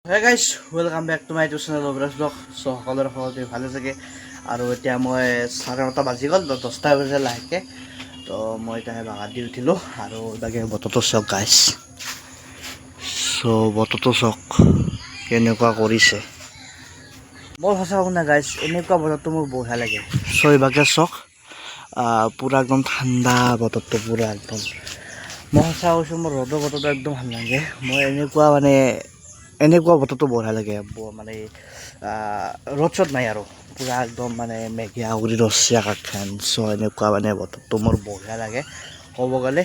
Hey guys, welcome back to my YouTube channel Obras Vlog. So সকলোৰে খবৰ ভালে চাগে আৰু এতিয়া মই 9:30 বাজি গ'ল 10টা বজে লাহেকে তো মই এতিয়া বাগাত দি উঠিলো আৰু ইবাগে বতৰটো চাওক গাইছ so বতৰটো চাওক কেনেকুৱা কৰিছে মোৰ সঁচা কথা গাইছ এনেকুৱা বতৰটো মোৰ বঢ়িয়া লাগে so ইবাগে চাওক পুৰা একদম ঠাণ্ডা বতৰটো পুৰা একদম মই সঁচা কৈছো মোৰ ৰ'দৰ বতৰটো একদম ভাল লাগে মই এনেকুৱা বতৰটো বঢ়িয়া লাগে মানে ৰ'দ চ'দ নাই আৰু পুৰা একদম মানে মেঘিয়া উৰি ৰচি আকাশখন চ' এনেকুৱা মানে বতৰটো মোৰ বঢ়িয়া লাগে ক'ব গ'লে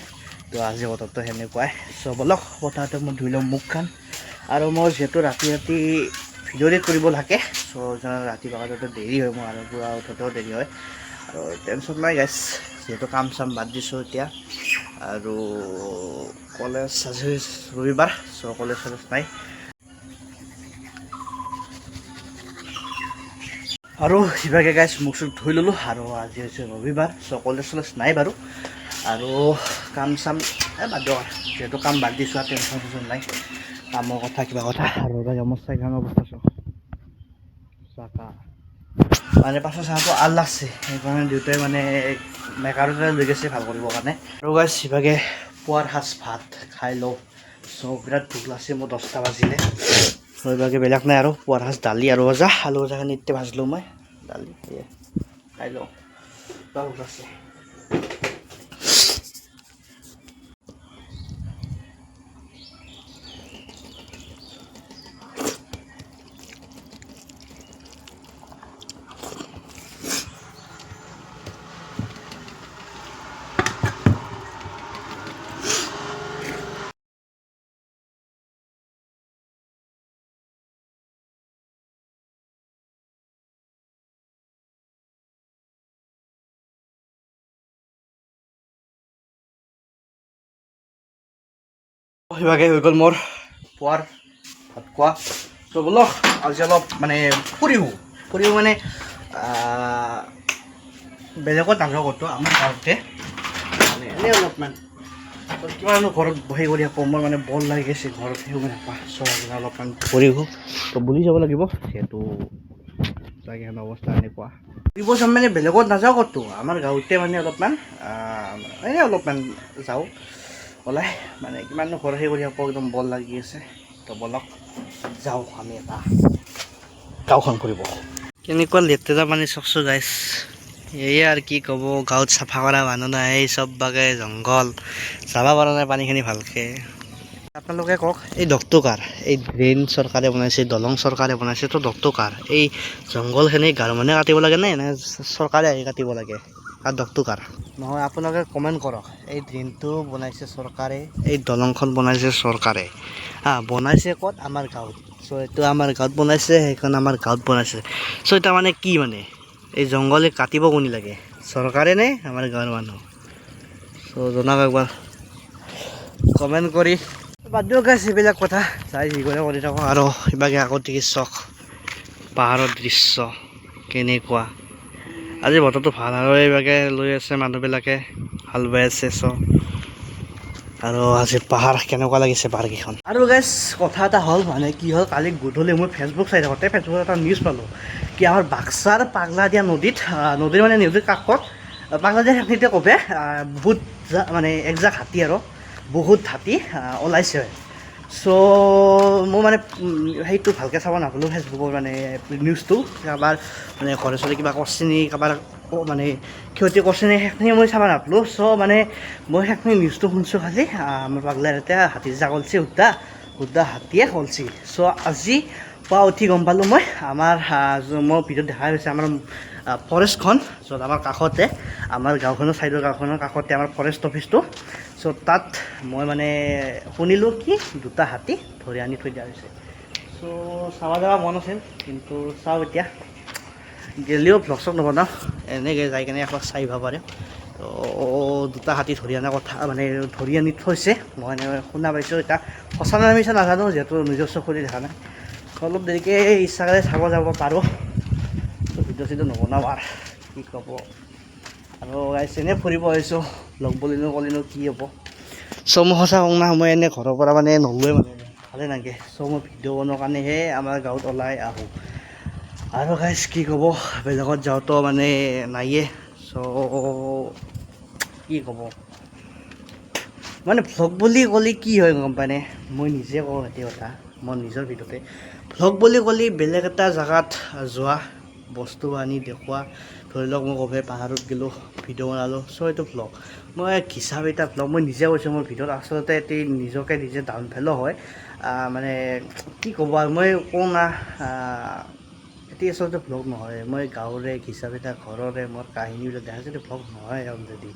তো আজি বতৰটো সেনেকুৱাই চ' বলক পথাৰতে মই ধুই লওঁ মুখখন আৰু মই যিহেতু ৰাতি ভিডিঅ' এডিট কৰিব লাগে চ' ৰাতি বাগাতে দেৰি হয় মোৰ আৰু পুৰা উঠোতেও দেৰি হয় আৰু টেনশ্যন নাই গাইছ যিহেতু কাম চাম বাদ দিছোঁ এতিয়া আৰু কলেজ আজি ৰবিবাৰ চ' কলেজ নাই আৰু ইভাগে গাইছ মুখ চুখ ধুই ল'লোঁ আৰু আজি হৈছে ৰবিবাৰ চ' কলেজ নাই বাৰু আৰু কাম চাম বাদ দিয়ক যিহেতু কাম বাদ দিছোঁ আৰু টেনশ্যন নাই কামৰ কথা কিবা কথা আৰু ইভাগে মোৰ চাইকেলৰ অৱস্থা চাকা মানে পাছৰ চাহটো আল লাগছে সেইকাৰণে দেউতাই মানে মেকাৰতে লৈ গৈছে ভাল কৰিবৰ কাৰণে আৰু গাইছ ইভাগে পুৱাৰ সাজ ভাত খাই লওঁ চ' বিৰাট ভোক লাগছে মোৰ 10টা বাজিলে ইভাগে বেলেগ নাই আৰু পুৱাৰ সাজ দালি আৰু ভজা আলু ভজাখিনি এতিয়া ভাজিলোঁ মই দালি খাই লওঁ ভোক লাগছে সেইভাগে হৈ গ'ল মোৰ পুৱাৰ ভাত খোৱা ত' ব'লক আজি অলপ মানে ফুৰিব মানে বেলেগত নাযাওঁ ক'তো আমাৰ গাঁৱতে মানে এনেই অলপমান কিমানো ঘৰত বহি কৰি থাকোঁ মোৰ মানে বল লাগি গৈছে ঘৰত থাকিব নাপাওঁ চ' অলপমান ফুৰিব তো বুলি যাব লাগিব যিহেতু তাকে অৱস্থা এনেকুৱা ফুৰিব যাম মানে বেলেগত নাযাওঁ ক'তো আমাৰ গাঁৱতে মানে অলপমান এনেই অলপমান যাওঁ ওলাই মানে কিমানো ঘৰত সেই কৰি থাকোঁ একদম বল লাগি আছে তো বলক যাওঁ আমি এটা গাঁওখন ফুৰিব কেনেকুৱা লেতেৰা পানী চাওকচোন গাইছ এয়ে আৰু কি ক'ব গাঁৱত চাফা কৰা মানুহ নাই এই চব বাগে জংঘল যাব পৰা নাই পানীখিনি ভালকৈ আপোনালোকে কওক এই দকটো কাৰ এই ড্ৰেইন চৰকাৰে বনাইছে দলং চৰকাৰে বনাইছে তো দকটো কাৰ এই জংঘলখিনি গাঁৱৰ মানুহে কাটিব লাগে নে চৰকাৰে আহি কাটিব লাগে আৰু দকটো কাৰ নহয় আপোনালোকে কমেণ্ট কৰক এই ড্ৰেইনটো বনাইছে চৰকাৰে এই দলংখন বনাইছে চৰকাৰে বনাইছে ক'ত আমাৰ গাঁৱত চ' এইটো আমাৰ গাঁৱত বনাইছে সেইখন আমাৰ গাঁৱত বনাইছে চ' এতিয়া মানে কি মানে এই জংঘলে কাটিব কোনি লাগে চৰকাৰে নে আমাৰ গাঁৱৰ মানুহ চ' জনাওক একবাৰ কমেণ্ট কৰি বাদ দিয়ক গাইছ এইবিলাক কথা যাই যি কৰে কৰি থাকক আৰু ইভাগে আগত দেখি চাওক পাহাৰৰ দৃশ্য কেনেকুৱা আজি বতৰটো ভাল আৰু এইভাগে লৈ আছে মানুহবিলাকে হাল বাই আছে চ' আৰু আজি পাহাৰ কেনেকুৱা লাগিছে পাহাৰকেইখন আৰু গাইছ কথা এটা হ'ল মানে কি হ'ল কালি গধূলি মই ফেচবুক চাই থাকোঁতে ফেচবুকত এটা নিউজ পালোঁ কি আমাৰ বাক্সাৰ পাগলাদিয়া নদীৰ মানে নদীৰ কাষত পাগলাদিয়া সেইখিনিতে ক'বে বহুত মানে একজাক হাতী আৰু বহুত হাতী ওলাইছে চ' মই মানে সেইটো ভালকৈ চাব নাপালোঁ ফেচবুকৰ মানে নিউজটো কাৰোবাৰ মানে ঘৰে চৰে কিবা কৰিছে নি কাৰোবাৰ মানে ক্ষতি কৰিছে নি সেইখিনি মই চাব নাপালোঁ চ' মানে মই সেইখিনি নিউজটো শুনিছোঁ খালি আমাৰ পাগলাৰ এতিয়া হাতী যা কলছি সুদ্ধা হাতীয়ে কলছি চ' আজি পুৱা উঠি গম পালোঁ মই আমাৰ মই ভিডিঅ'ত দেখা গৈছে আমাৰ ফৰেষ্টখন য'ত আমাৰ কাষতে আমাৰ গাঁওখনৰ ছাইডৰ গাঁওখনৰ কাষতে আমাৰ ফৰেষ্ট অফিচটো চ' তাত মই মানে শুনিলোঁ কি 2টা হাতী ধৰি আনি থৈ দিয়া হৈছে চ' চাব যাব মন আছিল কিন্তু চাওঁ এতিয়া গেলিও ভ্লগ চগ নবনাওঁ এনেকৈ যাই কিনে একবাৰ চাই আহিব পাৰে তো 2টা হাতী ধৰি অনা কথা মানে ধৰি আনি থৈছে মই এনেকৈ শুনা পাইছোঁ এতিয়া সঁচা নে মিছা নাজানো যিহেতু নিজৰ চকুৰে দেখা নাই অলপ দেৰিকৈ ইচ্ছা কৰিলে চাব যাব পাৰোঁ ভিডিঅ' চিডিঅ' নবনাওঁ আৰু কি ক'ব আৰু গাইছ এনেই ফুৰিব আহিছোঁ লগ বুলিনো ক'লিনো কি হ'ব চ' মই সঁচা কওঁ না মই এনেই ঘৰৰ পৰা মানে নলোৱে মানে ভালে নালাগে চ' মই ভিডিঅ' বনোৱাৰ কাৰণেহে আমাৰ গাঁৱত ওলাই আহোঁ আৰু গাইজ কি ক'ব বেলেগত যাওঁতো মানে নায়ে চ' কি ক'ব মানে ভ্লগ বুলি ক'লে কি হয় গম পায়নে মই নিজে কওঁ সেইটো কথা মই নিজৰ ভিতৰতে ভ্লগ বুলি ক'লে বেলেগ এটা জেগাত যোৱা বস্তু আনি দেখুওৱা ধৰি লওক মই ক'বে পাহাৰত গ'লোঁ ভিডিঅ' বনালোঁ চ' এইটো ভ্লগ মই হিচাপ এটা ভ্লগ মই নিজে কৈছোঁ মোৰ ভিডিঅ'ত আচলতে এটি নিজকে নিজে ডাউন ফেলো হয় মানে কি ক'ব আৰু মই কওঁ না এটি আচলতে ভ্লগ নহয় মই গাঁৱৰে হিচাপ এটা ঘৰৰে মোৰ কাহিনীবিলাক দেখা যদি ভ্লগ নহয় অলৰেডি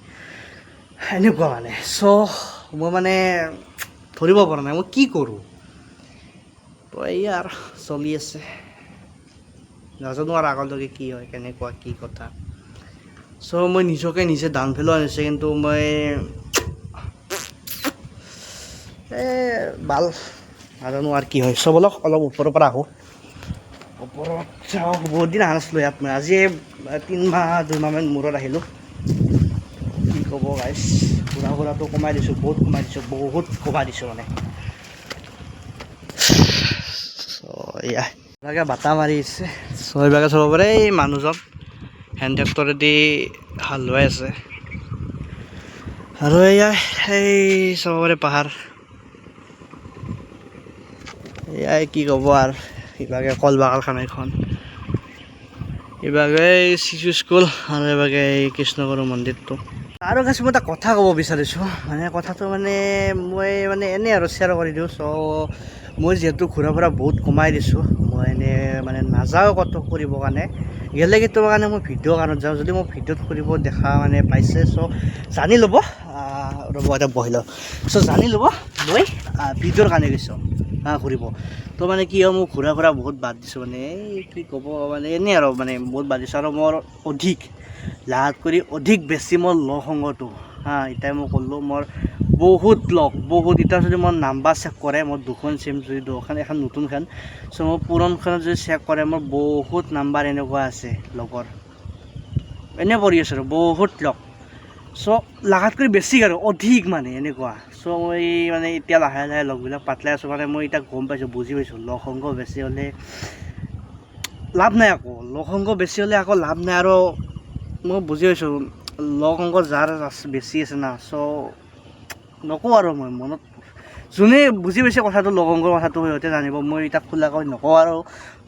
এনেকুৱা মানে চ' মই মানে ধৰিব পৰা নাই মই কি কৰোঁ তো এয়া আৰু চলি আছে নাজানো আৰু আগলৈকে কি হয় কেনেকুৱা কি কথা চ' মই নিজকে নিজে ডাউন ফেলো আনিছে কিন্তু মই ভাল নাজানো আৰু কি হয় চ' বলক অলপ ওপৰৰ পৰা আহোঁ ওপৰত যাওঁ বহুত দিন অহা নাছিলোঁ ইয়াত মই আজি 3 মাহ 2 মাহমান মূৰত আহিলোঁ কি ক'ব গাইছ ফুৰাটো কমাই দিছোঁ বহুত কমাই দিছোঁ মানে চ' এয়া এভাগে বাটা মাৰি আছে চ' এইভাগে চাব পাৰে এই মানুহজন হেণ্ড ট্ৰেক্টৰেদি হাল লৈ আছে আৰু এয়া এই চাব পাৰে পাহাৰ এয়াই কি ক'ব আৰু ইভাগে কলবাগালখান এখন ইভাগে শিশু স্কুল আৰু ইভাগে এই কৃষ্ণগুৰু মন্দিৰটো আৰু কাছে মই এটা কথা ক'ব বিচাৰিছোঁ মানে কথাটো মানে মই মানে এনেই আৰু শ্বেয়াৰ কৰি দিওঁ চ' মই যিহেতু ঘূৰা ফুৰা বহুত কমাই দিছোঁ মই এনেই মানে নাযাওঁ ক'তো ফুৰিবৰ কাৰণে গ'লে কেতিয়াবা কাৰণে মই ভিডিঅ' কাৰণত যাওঁ যদি মই ভিডিঅ'ত ফুৰিব দেখা মানে পাইছে চ' জানি ল'ব ৰ'ব এটা বহি লওঁ চ' জানি ল'ব মই ভিডিঅ'ৰ কাৰণে গৈছোঁ ঘূৰিব তো মানে কি হয় মই ঘূৰা ফুৰা বহুত বাদ দিছোঁ মানে এই কি ক'ব মানে এনেই আৰু মানে বহুত বাদ দিছোঁ আৰু মোৰ অধিক লাগাত কৰি অধিক বেছি মোৰ লগ সংগটো এতিয়া মই ক'লোঁ মোৰ বহুত এতিয়া যদি মোৰ নাম্বাৰ চেক কৰে মোৰ 2খন চিম যদি 2খন এখন নতুনখন চ' মোৰ পুৰণখনত যদি চেক কৰে মোৰ বহুত নাম্বাৰ এনেকুৱা আছে লগৰ এনে পৰি আছে আৰু বহুত লগ চ' লাগাতকৈ বেছি আৰু অধিক মানে এনেকুৱা চ' মই মানে এতিয়া লাহে লাহে লগবিলাক পাতলাই আছোঁ মানে মই এতিয়া গম পাইছোঁ বুজি পাইছোঁ লগ সংগ বেছি হ'লে লাভ নাই আকৌ লগ সংগ বেছি হ'লে আকৌ লাভ নাই আৰু মই বুজি পাইছোঁ লগ সংগ যাৰ বেছি আছে না চ' নকওঁ আৰু মই মনত যোনে বুজি পাইছে কথাটো লগ সংগৰ কথাটো সিহঁতে জানিব মই এতিয়া খোলাকৈ নকওঁ আৰু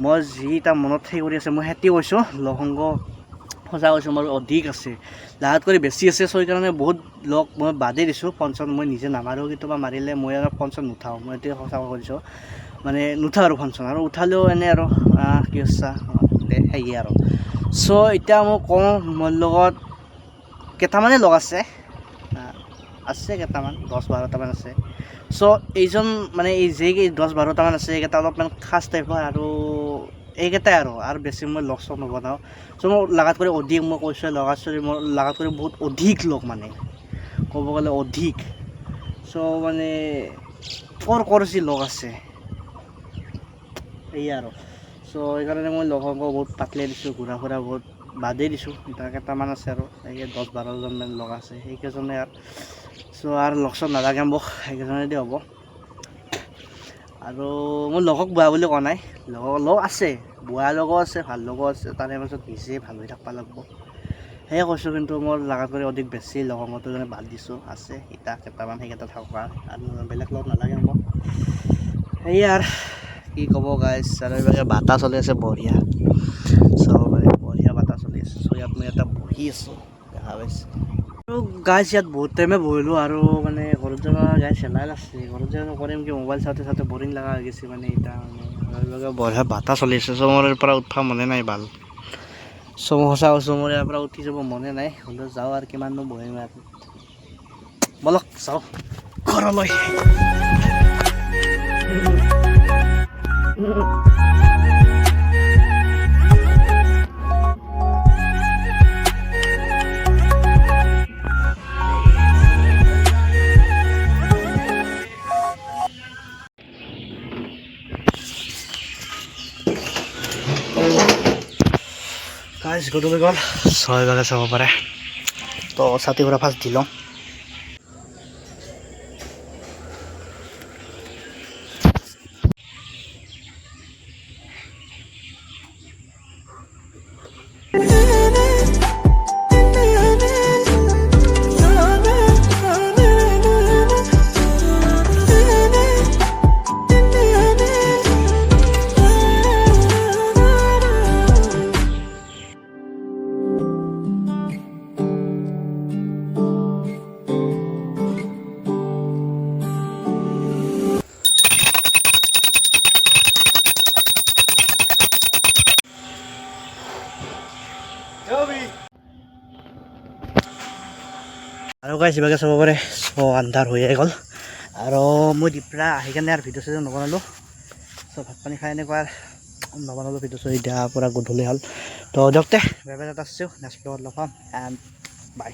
মই যি এতিয়া মনত সেই কৰি আছে মই সেইটো কৈছোঁ লগ সংগ সঁচা কৈছোঁ মোৰ অধিক আছে লাগাত কৰি বেছি আছে চ' সেইকাৰণে বহুত লগ মই বাদেই দিছোঁ ফাংচন মই নিজে নামাৰোঁ কেতিয়াবা মাৰিলে মই আৰু ফাংচন নুঠাওঁ মই এতিয়া সঁচা কৰিছোঁ মানে নুঠাওঁ আৰু ফাংচন আৰু উঠালেও এনেই আৰু কি ইচ্ছা সেয়ে আৰু চ' এতিয়া মই কওঁ মোৰ লগত কেইটামানেই লগ আছে কেইটামান 10-12টামান আছে চ' এইজন মানে এই যে 10-12টামান আছে এইকেইটা অলপমান খাচ টাইপৰ আৰু এইকেইটাই আৰু বেছি মই লগ চগ নবনাওঁ চ' মই লাগাত কৰি অধিক মই কৈছোঁ লগ ছোৱালী মোৰ লাগাত কৰি বহুত অধিক লগ মানে ক'ব গ'লে অধিক চ' মানে কৰ যি লগ আছে সেয়ে আৰু চ' সেইকাৰণে মই লগ সংগ বহুত পাতলাই দিছোঁ ঘূৰা ফুৰা বহুত বাদেই দিছোঁ এতিয়া কেইটামান আছে আৰু এই 10-12জনমান লগ আছে সেইকেইজনে আৰু চ' আৰু লগ চগ নালাগে মোক সেইকেইজনেদি হ'ব আৰু মই লগক বেয়া বুলি কোৱা নাই লগ আছে বেয়া লগো আছে ভাল লগো আছে তাৰে মাজত নিজে ভাল হৈ থাকিব লাগিব সেয়ে কৈছোঁ কিন্তু মোৰ লাগাত কৰি অধিক বেছি লগ সংগটো যেনে বাদ দিছোঁ আছে এতিয়া কেইটামান সেইকেইটা থকা আৰু বেলেগ লগ নালাগে মোক সেয়ে আৰু কি ক'ব গাইছ আৰু এইভাগে বাটা চলি আছে বঢ়িয়া চাব পাৰে বঢ়িয়া বাটা চলি আছে চ' ইয়াত মই এটা বহি আছোঁ দেখা পাইছে আৰু গাইছ ইয়াত বহুত টাইমে বহিলোঁ আৰু মানে ঘৰত যাব গাইছ চেলাই লাগছে ঘৰত যাব কৰিম কি মোবাইল চাওঁতে বৰিং লগা হৈ গৈছে মানে এতিয়া মানে বঢ়িয়া বাটা চলি আছে চ' মোৰ ইয়াৰ পৰা উঠবা মনে নাই ভাল চ' মই সঁচা কৈছোঁ মোৰ ইয়াৰ পৰা উঠি যাব মনে নাই হ'লেও যাওঁ আৰু কিমাননো বহিম আৰু বলক যাওঁ ঘৰলৈ গাইছ গধূলি গ'ল 6 বাজে চাব পাৰে তো ছাতি ঘূৰা ফাৰ্ষ্ট দি লওঁ আৰু গাইছ ইভাগে চাব পাৰে আন্ধাৰ হৈয়ে গ'ল আৰু মই দিপৰা আহি কেনে আৰু ভিডিঅ' চিডিঅ' নবনালোঁ ভাত পানী খাই এনেকুৱা নবনালোঁ ভিডিঅ' চিডিঅ' এতিয়া পূৰা গধূলি হ'ল তো দিয়ক তে বেবেত আছোঁ নেক্সট ব্লগত লগ পাম এণ্ড বাই